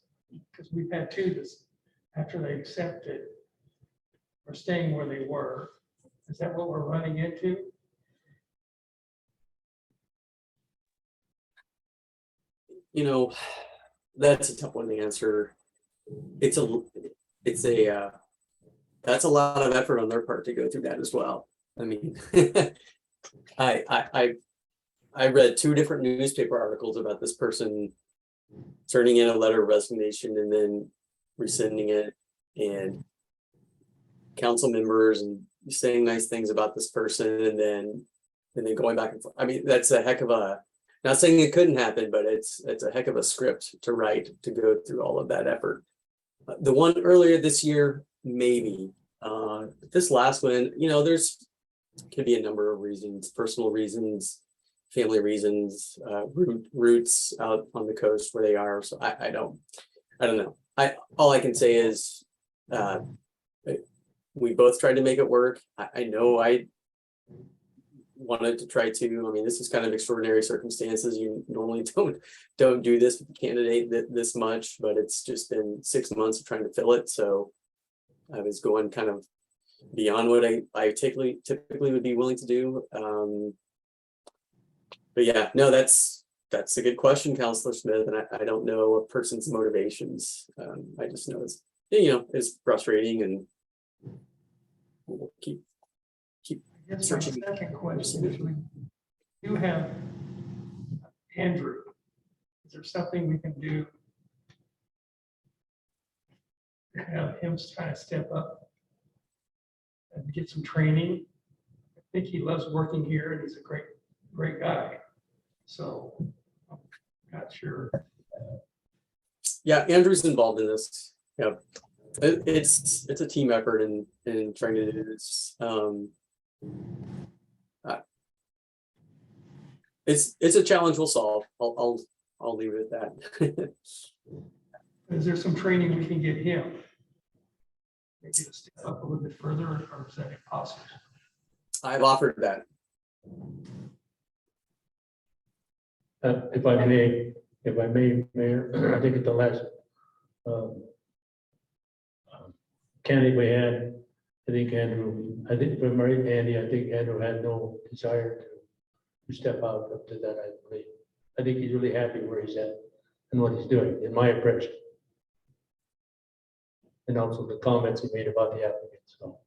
because we've had 2 this, after they accepted, are staying where they were. Is that what we're running into? That's a tough one to answer. That's a lot of effort on their part to go through that as well. I mean, I read 2 different newspaper articles about this person turning in a letter of resignation and then rescinding it, and council members and saying nice things about this person and then going back and forth. I mean, that's a heck of a, not saying it couldn't happen, but it's a heck of a script to write to go through all of that effort. The one earlier this year, maybe. This last one, there's could be a number of reasons, personal reasons, family reasons, roots out on the coast where they are. So I don't know. All I can say is we both tried to make it work. I know I wanted to try to. I mean, this is kind of extraordinary circumstances. You normally don't do this with a candidate this much, but it's just been 6 months of trying to fill it. So I was going kind of beyond what I typically would be willing to do. But yeah, no, that's a good question, Councilor Smith, and I don't know a person's motivations. I just know it's frustrating, and we'll keep I guess my searching. second question is, we do have Andrew. Is there something we can do to have him try to step up and get some training? I think he loves working here and he's a great guy. So I'm not sure. Yeah, Andrew's involved in this. Yeah, it's a team effort in trying to do this. It's a challenge we'll solve. I'll leave it at that. Is there some training we can get him? Maybe to step up a little bit further, or is that impossible? I've offered that. If I may, Mayor, I think at the last candidate we had, I think for Andy, I think Andrew had no desire to step out up to that, I believe. I think he's really happy where he's at and what he's doing, in my impression. And also the comments he made about the applicant. So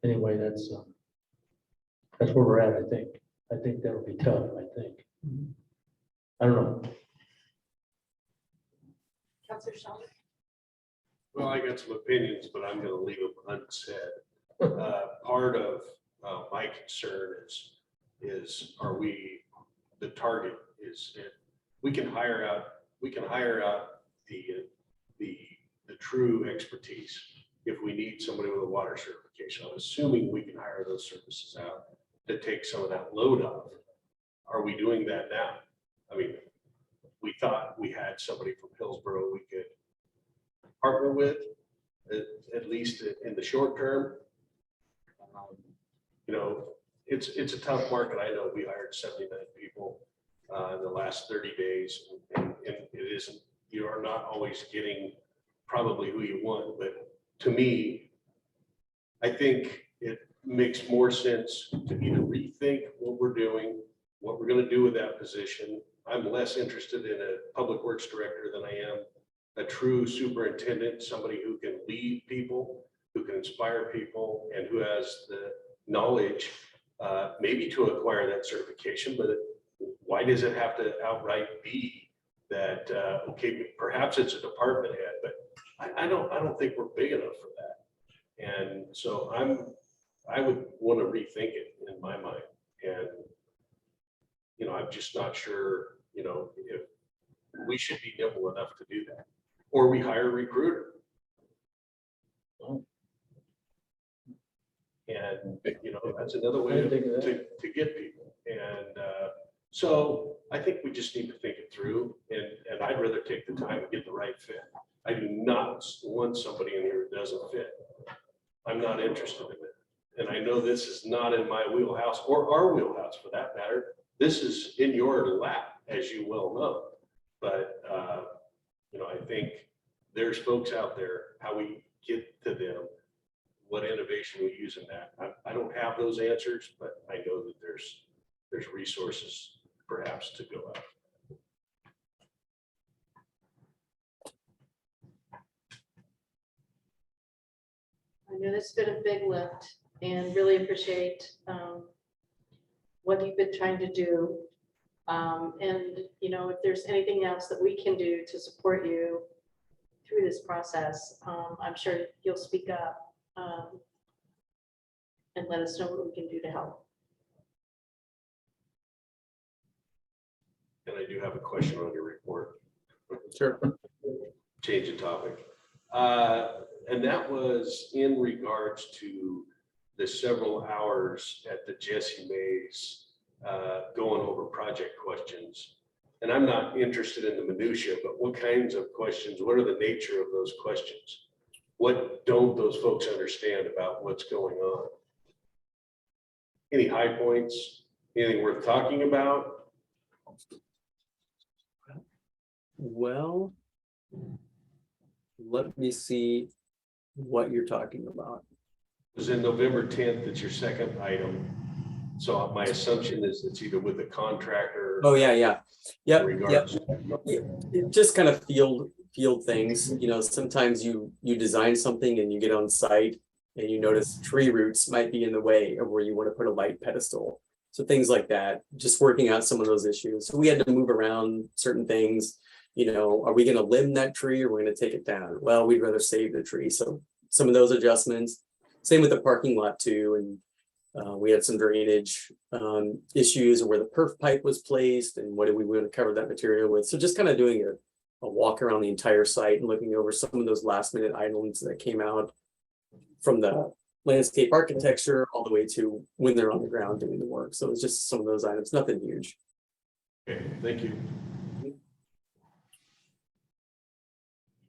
anyway, that's where we're at, I think. I think that'll be tough, I think. I don't know. Councilor Sheldon? Well, I got some opinions, but I'm gonna leave them unsaid. Part of my concern is are we, the target is, we can hire out the true expertise if we need somebody with a water certification. I'm assuming we can hire those services out to take some of that load off. Are we doing that now? I mean, we thought we had somebody from Hillsborough we could partner with. at least in the short term. You know, it's a tough market. I know we hired 79 people in the last 30 days, and it isn't, you are not always getting probably who you want, but to me, I think it makes more sense to either rethink what we're doing, what we're going to do with that position. I'm less interested in a public works director than I am a true superintendent, somebody who can lead people, who can inspire people, and who has the knowledge, maybe to acquire that certification. But why does it have to outright be that, okay, perhaps it's a department head, but I don't think we're big enough for that. And so I would want to rethink it in my mind. And, you know, I'm just not sure, you know, if we should be nimble enough to do that, or we hire a recruiter. And, you know, that's another way to get people. And so I think we just need to think it through, and I'd rather take the time and get the right fit. I do not want somebody in here who doesn't fit. I'm not interested in it. And I know this is not in my wheelhouse or our wheelhouse for that matter. This is in your lap, as you well know. But, you know, I think there's folks out there, how we get to them, what innovation we use in that. I don't have those answers, but I know that there's resources perhaps to go out. I know this has been a big lift and really appreciate what you've been trying to do. And, you know, if there's anything else that we can do to support you through this process, I'm sure you'll speak up and let us know what we can do to help. And I do have a question on your report. Sure. Change the topic. And that was in regards to the several hours at the Jesse Mays going over project questions. And I'm not interested in the minutia, but what kinds of questions, what are the nature of those questions? What don't those folks understand about what's going on? Any high points, anything worth talking about? Well, let me see what you're talking about. It was in November 10th, it's your second item. So my assumption is it's either with the contractor. Oh, yeah. Yep. In regards. It just kind of field things, you know, sometimes you design something and you get on site and you notice tree roots might be in the way of where you want to put a light pedestal. So things like that, just working out some of those issues. So we had to move around certain things. You know, are we going to limb that tree or we're going to take it down? Well, we'd rather save the tree. So some of those adjustments, same with the parking lot too. And we had some drainage issues where the perf pipe was placed and what did we want to cover that material with. So just kind of doing a walk around the entire site and looking over some of those last minute items that came out from the landscape architecture all the way to when they're on the ground doing the work. So it's just some of those items, nothing huge. Okay, thank you.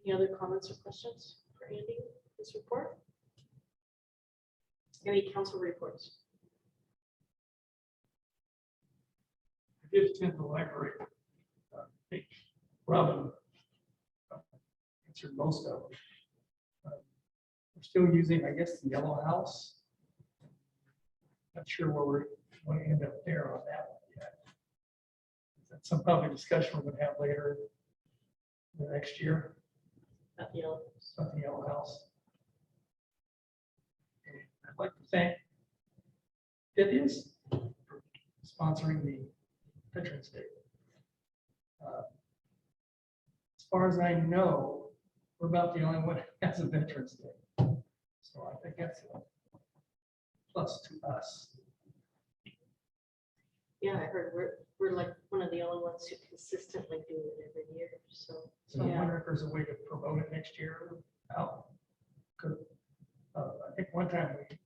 Any other comments or questions for Andy, this report? Any council reports? I did attend the library. I think Robin answered most of them. We're still using, I guess, the yellow house. Not sure where we're going to end up there on that one yet. That's some public discussion we're going to have later the next year. Not the yellow. Not the yellow house. And I'd like to thank Pythias for sponsoring the Veterans Day. As far as I know, we're about the only one that has a Veterans Day. So I think that's a plus to us. Yeah, I heard we're like one of the only ones who consistently do it every year, so. So I Yeah. wonder if there's a way to promote it next year out. 'Cause, I think one time we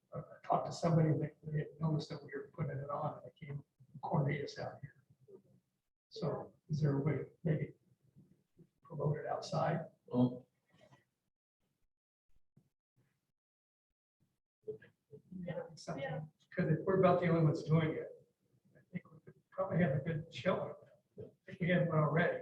talked to somebody that they had noticed that we were putting it on and they came Cornelius out here. So is there a way maybe promote it outside? something. Yeah. Because if we're about the only ones doing it, I think we could probably have a good showing. If we haven't already.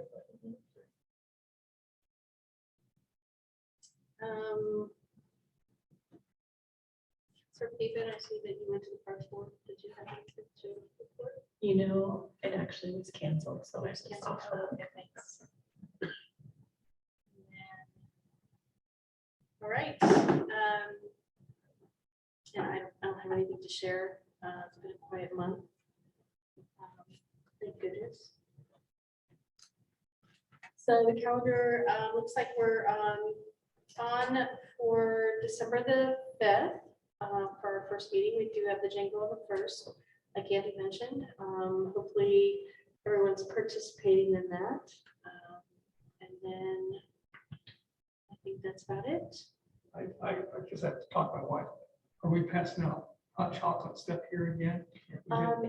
Sir David, I see that you went to the Parks Board. Did you have anything to report? You know, it actually was canceled, so I was Cancel. off. Okay, thanks. All right. And I don't have anything to share. It's been a quiet month. Thank goodness. So the calendar looks like we're on for December the 5th. For our first meeting, we do have the Django on the 1st, like Andy mentioned. Hopefully everyone's participating in that. And then I think that's about it. I just have to talk to my wife. Are we passing out hot chocolate stuff here again?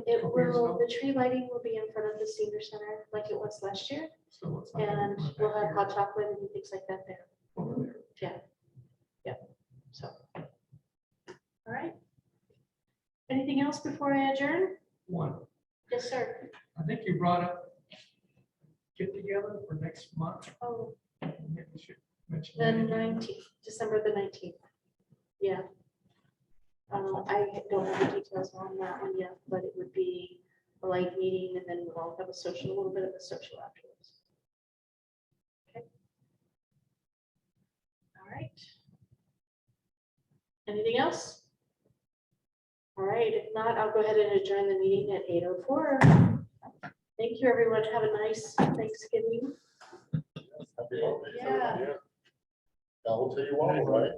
It will, the tree lighting will be in front of the senior center like it was last year. So it's not And gonna be we'll back have here, hot chocolate and things like that there. over there. So. All right. Anything else before I adjourn? One, Yes, sir. I think you brought up get together for next month. Oh, Maybe we should mention the that again. 19th, December the 19th. Yeah. I don't have the details on that one yet, but it would be a light meeting and then we'll all have a little bit of a social afterwards. Okay. All right. Anything else? All right, if not, I'll go ahead and adjourn the meeting at 8:04. Thank you, everyone. Have a nice Thanksgiving. Happy holidays, Yeah. everybody. God will tell you all, right?